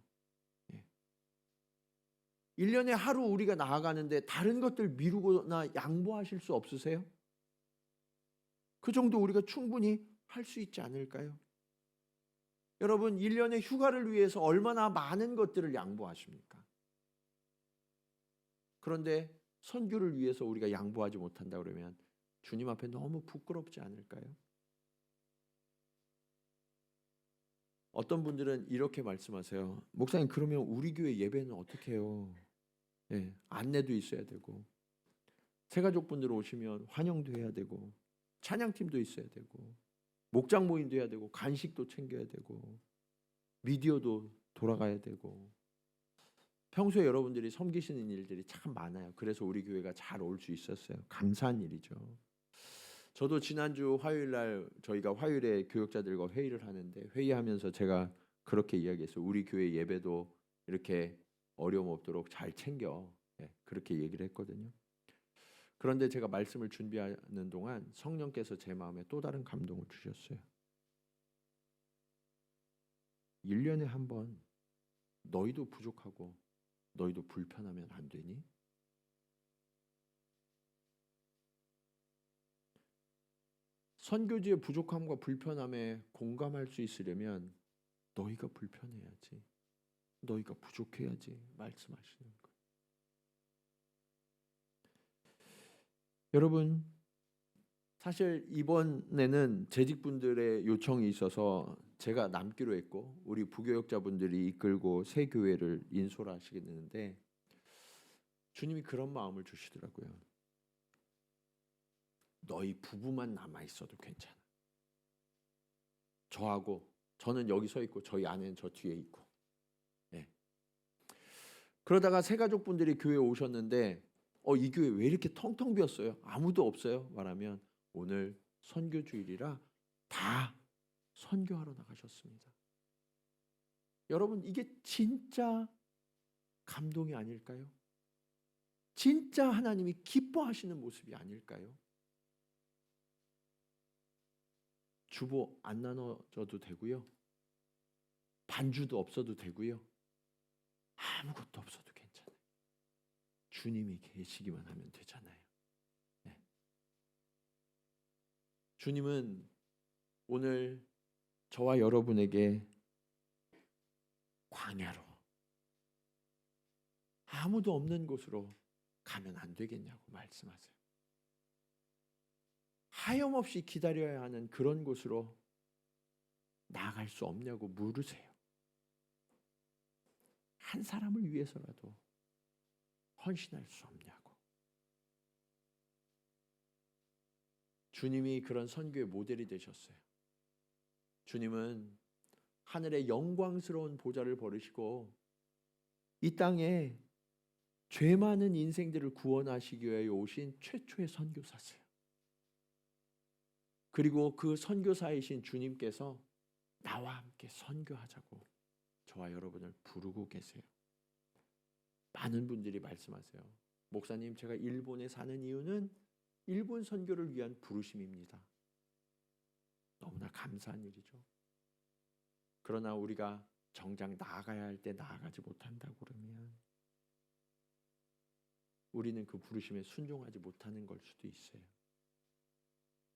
1년에 하루 우리가 나아가는데 다른 것들 미루거나 양보하실 수 없으세요? 그 정도 우리가 충분히 할 수 있지 않을까요? 여러분, 1년의 휴가를 위해서 얼마나 많은 것들을 양보하십니까? 그런데 선교를 위해서 우리가 양보하지 못한다 그러면 주님 앞에 너무 부끄럽지 않을까요? 어떤 분들은 이렇게 말씀하세요. 목사님, 그러면 우리 교회 예배는 어떻게 해요? 안내도 있어야 되고, 새가족분들 오시면 환영도 해야 되고, 찬양팀도 있어야 되고, 목장 모임도 해야 되고 간식도 챙겨야 되고 미디어도 돌아가야 되고 평소에 여러분들이 섬기시는 일들이 참 많아요. 그래서 우리 교회가 잘 올 수 있었어요. 감사한 일이죠. 저도 지난주 화요일 날 저희가 화요일에 교역자들과 회의를 하는데 회의하면서 제가 그렇게 이야기했어요. 우리 교회 예배도 이렇게 어려움 없도록 잘 챙겨. 그렇게 얘기를 했거든요. 그런데 제가 말씀을 준비하는 동안 성령께서 제 마음에 또 다른 감동을 주셨어요. 1년에 한 번 너희도 부족하고 너희도 불편하면 안 되니? 선교지의 부족함과 불편함에 공감할 수 있으려면 너희가 불편해야지. 너희가 부족해야지 말씀하시는 거예요. 여러분, 사실 이번에는 재직분들의 요청이 있어서 제가 남기로 했고 우리 부교역자분들이 이끌고 새 교회를 인솔하시겠는데 주님이 그런 마음을 주시더라고요. 너희 부부만 남아 있어도 괜찮아. 저는 여기 서 있고 저희 아내는 저 뒤에 있고. 그러다가 새 가족분들이 교회에 오셨는데 이 교회 왜 이렇게 텅텅 비었어요? 아무도 없어요? 말하면 오늘 선교주일이라 다 선교하러 나가셨습니다. 여러분, 이게 진짜 감동이 아닐까요? 진짜 하나님이 기뻐하시는 모습이 아닐까요? 주보 안 나눠줘도 되고요. 반주도 없어도 되고요. 아무것도 없어도 괜찮아요. 주님이 계시기만 하면 되잖아요. 네. 주님은 오늘 저와 여러분에게 광야로 아무도 없는 곳으로 가면 안 되겠냐고 말씀하세요. 하염없이 기다려야 하는 그런 곳으로 나아갈 수 없냐고 물으세요. 한 사람을 위해서라도 헌신할 수 없냐고. 주님이 그런 선교의 모델이 되셨어요. 주님은 하늘의 영광스러운 보좌를 버리시고 이 땅에 죄 많은 인생들을 구원하시기 위해 오신 최초의 선교사세요. 그리고 그 선교사이신 주님께서 나와 함께 선교하자고 저와 여러분을 부르고 계세요. 많은 분들이 말씀하세요. 목사님, 제가 일본에 사는 이유는 일본 선교를 위한 부르심입니다. 너무나 감사한 일이죠. 그러나 우리가 정작 나아가야 할 때 나아가지 못한다고 그러면 우리는 그 부르심에 순종하지 못하는 걸 수도 있어요.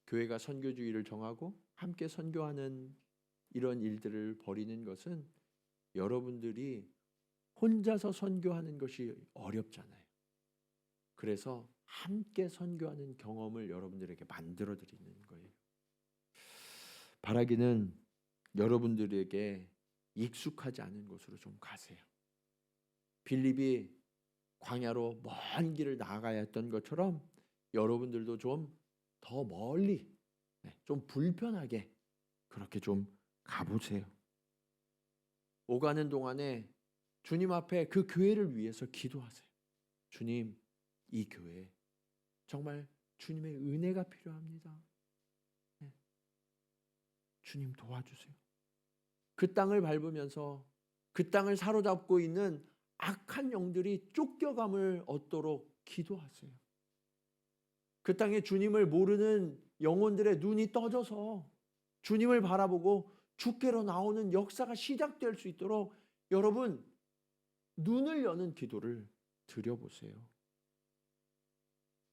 교회가 선교주의를 정하고 함께 선교하는 이런 일들을 벌이는 것은 여러분들이 혼자서 선교하는 것이 어렵잖아요. 그래서 함께 선교하는 경험을 여러분들에게 만들어 드리는 거예요. 바라기는 여러분들에게 익숙하지 않은 곳으로 좀 가세요. 빌립이 광야로 먼 길을 나아가야 했던 것처럼 여러분들도 좀 더 멀리, 좀 불편하게 그렇게 좀 가보세요. 오가는 동안에 주님 앞에 그 교회를 위해서 기도하세요. 주님, 이 교회 정말 주님의 은혜가 필요합니다. 주님 도와주세요. 그 땅을 밟으면서 그 땅을 사로잡고 있는 악한 영들이 쫓겨감을 얻도록 기도하세요. 그 땅에 주님을 모르는 영혼들의 눈이 떠져서 주님을 바라보고 주께로 나오는 역사가 시작될 수 있도록 여러분 눈을 여는 기도를 드려보세요.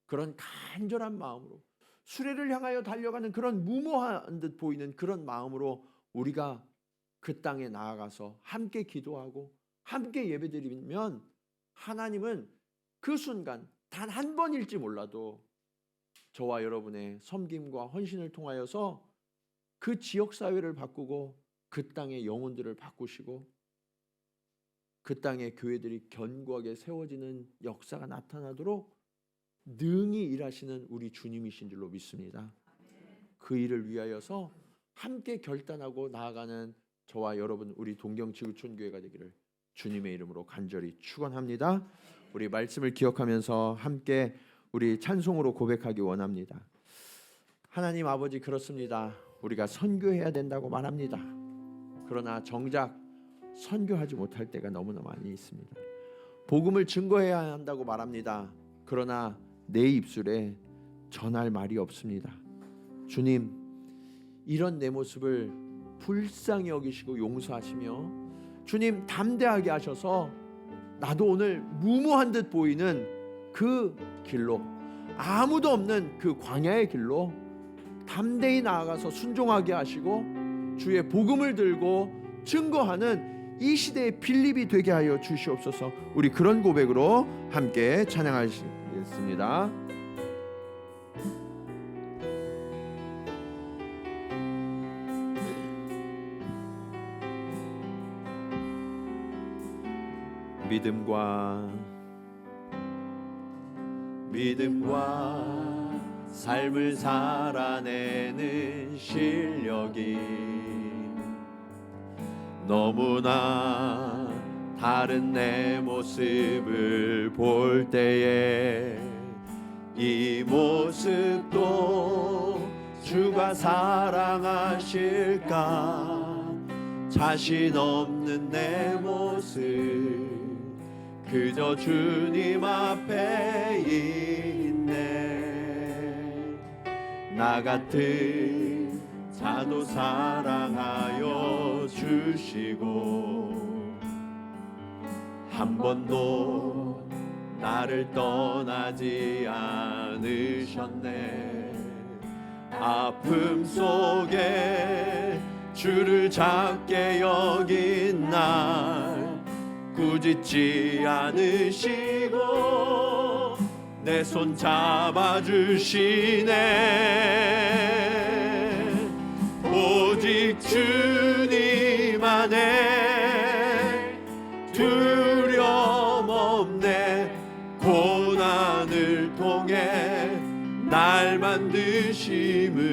그런 간절한 마음으로 수레를 향하여 달려가는 그런 무모한 듯 보이는 그런 마음으로 우리가 그 땅에 나아가서 함께 기도하고 함께 예배드리면 하나님은 그 순간 단 한 번일지 몰라도 저와 여러분의 섬김과 헌신을 통하여서 그 지역사회를 바꾸고 그 땅의 영혼들을 바꾸시고 그 땅의 교회들이 견고하게 세워지는 역사가 나타나도록 능히 일하시는 우리 주님이신 줄로 믿습니다. 그 일을 위하여서 함께 결단하고 나아가는 저와 여러분 우리 동경지구촌교회가 되기를 주님의 이름으로 간절히 축원합니다. 우리 말씀을 기억하면서 함께 우리 찬송으로 고백하기 원합니다. 하나님 아버지, 그렇습니다. 우리가 선교해야 된다고 말합니다. 그러나 정작 선교하지 못할 때가 너무나 많이 있습니다. 복음을 증거해야 한다고 말합니다. 그러나 내 입술에 전할 말이 없습니다. 주님, 이런 내 모습을 불쌍히 여기시고 용서하시며 주님 담대하게 하셔서 나도 오늘 무모한 듯 보이는 그 길로, 아무도 없는 그 광야의 길로 담대히 나아가서 순종하게 하시고 주의 복음을 들고 증거하는 이 시대의 빌립이 되게 하여 주시옵소서. 우리 그런 고백으로 함께 찬양하시겠습니다. 믿음과 삶을 살아내는 실력이 너무나 다른 내 모습을 볼 때에 이 모습도 주가 사랑하실까? 자신 없는 내 모습 그저 주님 앞에 있네. 나 같은 자도 사랑하여 주시고 한 번도 나를 떠나지 않으셨네. 아픔 속에 주를 작게 여긴 날 꾸짖지 않으시고 내 손 잡아주시네. 오직 주님 안에 두려움 없네. 고난을 통해 날 만드심을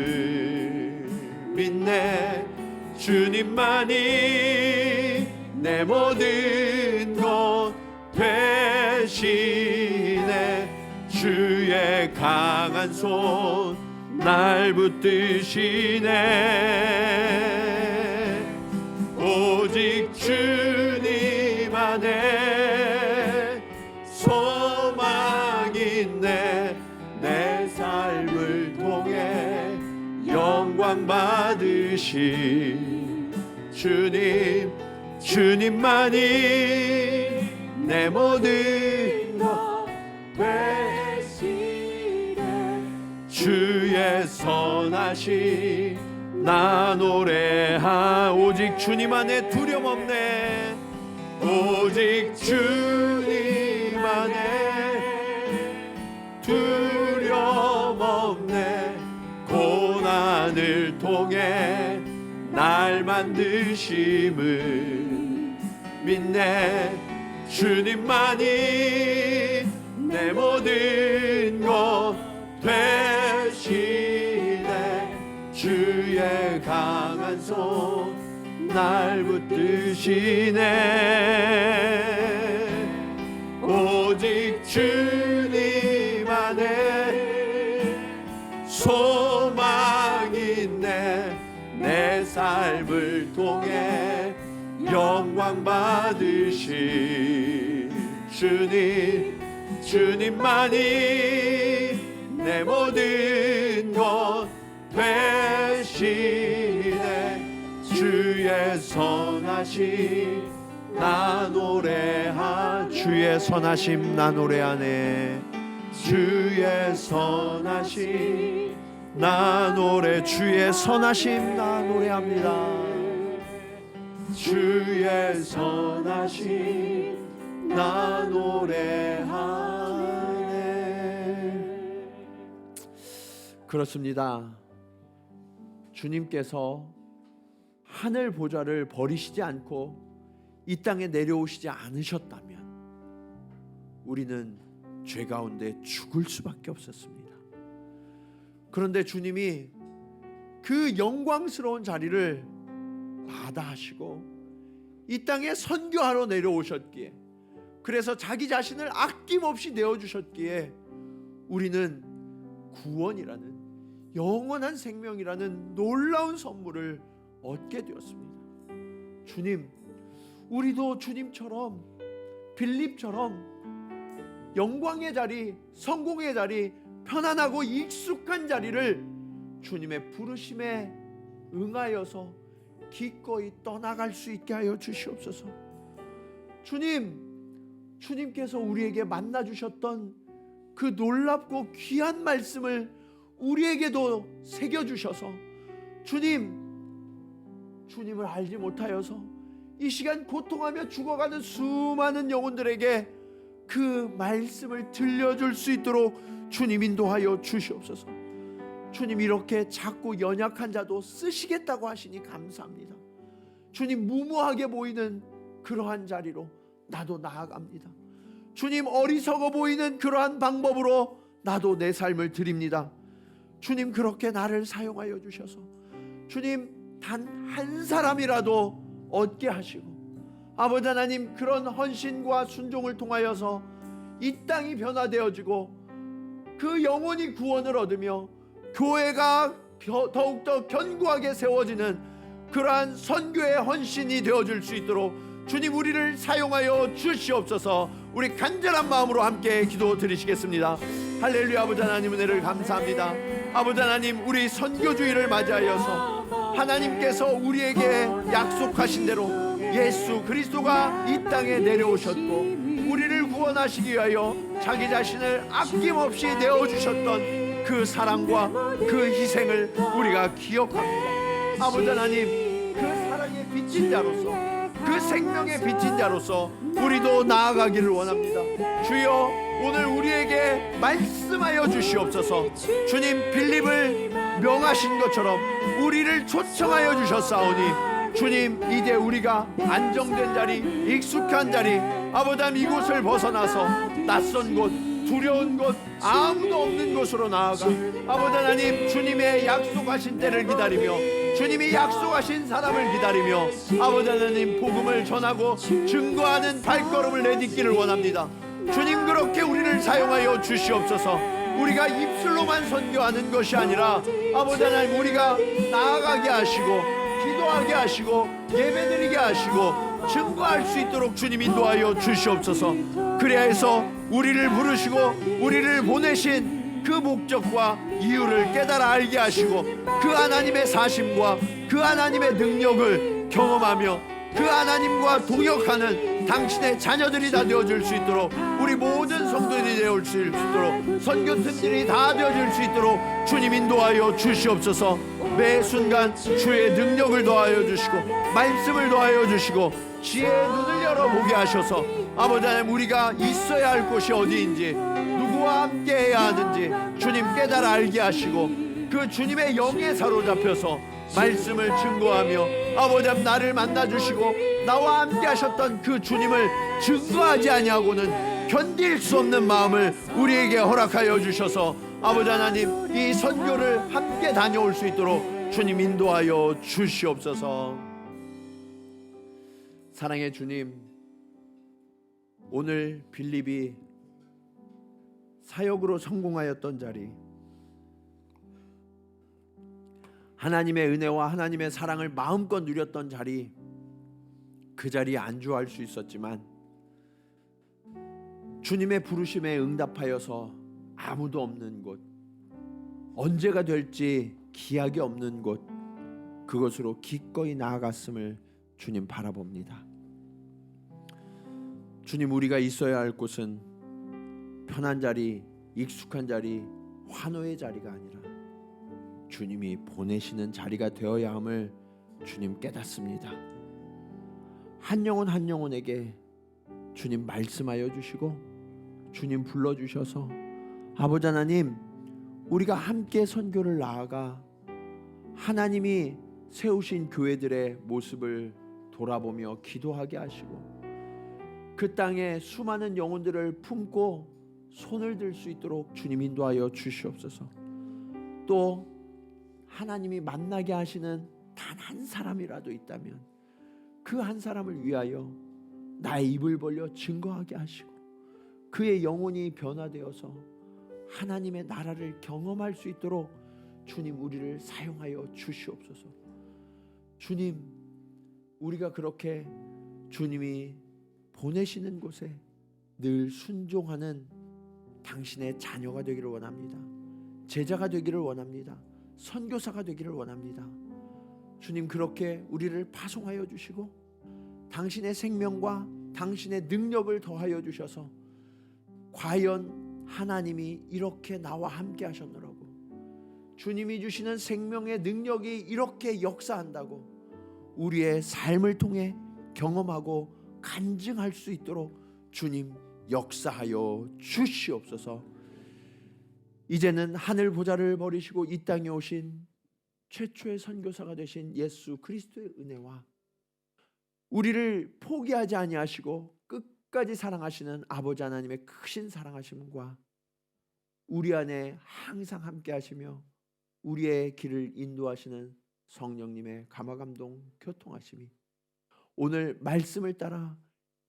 믿네. 주님만이 내 모든 것 되시네. 주의 강한 손 날 붙드시네. 오직 주님 안에 소망 있네. 내 삶을 통해 영광 받으신 주님만이 내 모든 것 되시네. 주의 선하심 나 오직 주님 안에 두려움 없네. 오직 주님 안에 두려움 없네. 고난을 통해 날 만드심을 믿네. 주님만이 내 모든 것 되시네. 주의 강한 손 날 붙드시네. 오직 주님 안에 소망 있네. 내 삶을 통해 영광 받으신 주님만이 내 모든 것 되시네. 주의 선하심 나 주의 선하심 나 노래하네. 주의 선하심 나 주의 선하심 나 노래합니다. 주의 선하심 나 노래하네. 그렇습니다. 주님께서 하늘 보좌를 버리시지 않고 이 땅에 내려오시지 않으셨다면 우리는 죄 가운데 죽을 수밖에 없었습니다. 그런데 주님이 그 영광스러운 자리를 마다하시고 이 땅에 선교하러 내려오셨기에, 그래서 자기 자신을 아낌없이 내어주셨기에 우리는 구원이라는, 영원한 생명이라는 놀라운 선물을 얻게 되었습니다. 주님, 우리도 주님처럼, 빌립처럼 영광의 자리, 성공의 자리, 편안하고 익숙한 자리를 주님의 부르심에 응하여서 기꺼이 떠나갈 수 있게 하여 주시옵소서. 주님께서 우리에게 만나주셨던 그 놀랍고 귀한 말씀을 우리에게도 새겨주셔서, 주님을 알지 못하여서 이 시간 고통하며 죽어가는 수많은 영혼들에게 그 말씀을 들려줄 수 있도록 주님 인도하여 주시옵소서. 주님, 이렇게 작고 연약한 자도 쓰시겠다고 하시니 감사합니다. 주님, 무모하게 보이는 그러한 자리로 나도 나아갑니다. 주님, 어리석어 보이는 그러한 방법으로 나도 내 삶을 드립니다. 주님, 그렇게 나를 사용하여 주셔서 주님, 단 한 사람이라도 얻게 하시고, 아버지 하나님, 그런 헌신과 순종을 통하여서 이 땅이 변화되어지고 그 영혼이 구원을 얻으며 교회가 더욱더 견고하게 세워지는 그러한 선교의 헌신이 되어줄 수 있도록 주님, 우리를 사용하여 주시옵소서. 우리 간절한 마음으로 함께 기도 드리시겠습니다. 할렐루야. 아버지 하나님, 은혜를 감사합니다. 아버지 하나님, 우리 선교주의를 맞이하여서 하나님께서 우리에게 약속하신 대로 예수 그리스도가 이 땅에 내려오셨고 우리를 구원하시기 위하여 자기 자신을 아낌없이 내어주셨던 그 사랑과 그 희생을 우리가 기억합니다. 아버지 하나님, 그 사랑의 빚진 자로서, 그 생명의 빚진 자로서 우리도 나아가기를 원합니다. 주여, 오늘 우리에게 말씀하여 주시옵소서. 주님, 빌립을 명하신 것처럼 우리를 초청하여 주셨사오니 주님, 이제 우리가 안정된 자리, 익숙한 자리, 아버지 하나님, 이곳을 벗어나서 낯선 곳, 두려운 곳, 아무도 없는 곳으로 나아가 아버지 하나님, 주님의 약속하신 때를 기다리며 주님이 약속하신 사람을 기다리며 아버지 하나님, 복음을 전하고 증거하는 발걸음을 내딛기를 원합니다. 주님, 그렇게 우리를 사용하여 주시옵소서. 우리가 입술로만 선교하는 것이 아니라 아버지 하나님, 우리가 나아가게 하시고 기도하게 하시고 예배드리게 하시고 증거할 수 있도록 주님 인도하여 주시옵소서. 그래서 우리를 부르시고 우리를 보내신 그 목적과 이유를 깨달아 알게 하시고 그 하나님의 사심과 그 하나님의 능력을 경험하며 그 하나님과 동역하는 당신의 자녀들이 다 되어줄 수 있도록, 우리 모든 성도들이 되어줄 수 있도록, 선교팀들이 다 되어줄 수 있도록 주님 인도하여 주시옵소서. 매 순간 주의 능력을 더하여 주시고 말씀을 더하여 주시고 지혜의 눈을 열어보게 하셔서 아버지 하나님, 우리가 있어야 할 곳이 어디인지, 누구와 함께 해야 하는지 주님 깨달아 알게 하시고 그 주님의 영에 사로잡혀서 말씀을 증거하며 아버지 하나님, 나를 만나주시고 나와 함께 하셨던 그 주님을 증거하지 아니하고는 견딜 수 없는 마음을 우리에게 허락하여 주셔서 아버지 하나님, 이 선교를 함께 다녀올 수 있도록 주님 인도하여 주시옵소서. 사랑의 주님, 오늘 빌립이 사역으로 성공하였던 자리, 하나님의 은혜와 하나님의 사랑을 마음껏 누렸던 자리, 그 자리에 안주할 수 있었지만 주님의 부르심에 응답하여서 아무도 없는 곳, 언제가 될지 기약이 없는 곳, 그것으로 기꺼이 나아갔음을 주님 바라봅니다. 주님, 우리가 있어야 할 곳은 편한 자리, 익숙한 자리, 환호의 자리가 아니라 주님이 보내시는 자리가 되어야 함을 주님 깨닫습니다. 한 영혼 한 영혼에게 주님 말씀하여 주시고 주님 불러주셔서 아버지 하나님, 우리가 함께 선교를 나아가 하나님이 세우신 교회들의 모습을 돌아보며 기도하게 하시고 그 땅에 수많은 영혼들을 품고 손을 들 수 있도록 주님 인도하여 주시옵소서. 또 하나님이 만나게 하시는 단 한 사람이라도 있다면 그 한 사람을 위하여 나의 입을 벌려 증거하게 하시고 그의 영혼이 변화되어서 하나님의 나라를 경험할 수 있도록 주님 우리를 사용하여 주시옵소서. 주님, 우리가 그렇게 주님이 보내시는 곳에 늘 순종하는 당신의 자녀가 되기를 원합니다. 제자가 되기를 원합니다. 선교사가 되기를 원합니다. 주님, 그렇게 우리를 파송하여 주시고 당신의 생명과 당신의 능력을 더하여 주셔서 과연 하나님이 이렇게 나와 함께 하셨노라고, 주님이 주시는 생명의 능력이 이렇게 역사한다고 우리의 삶을 통해 경험하고 간증할 수 있도록 주님 역사하여 주시옵소서. 이제는 하늘 보좌를 버리시고 이 땅에 오신 최초의 선교사가 되신 예수 그리스도의 은혜와 우리를 포기하지 아니하시고 끝까지 사랑하시는 아버지 하나님의 크신 사랑하심과 우리 안에 항상 함께 하시며 우리의 길을 인도하시는 성령님의 감화감동 교통하심이 오늘 말씀을 따라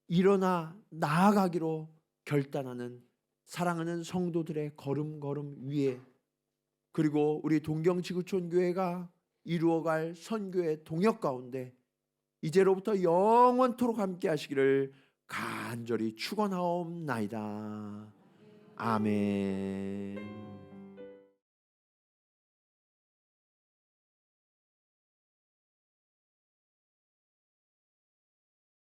일어나 나아가기로 결단하는 사랑하는 성도들의 걸음걸음 위에, 그리고 우리 동경지구촌교회가 이루어갈 선교의 동역 가운데 이제로부터 영원토록 함께 하시기를 간절히 축원하옵나이다. 아멘.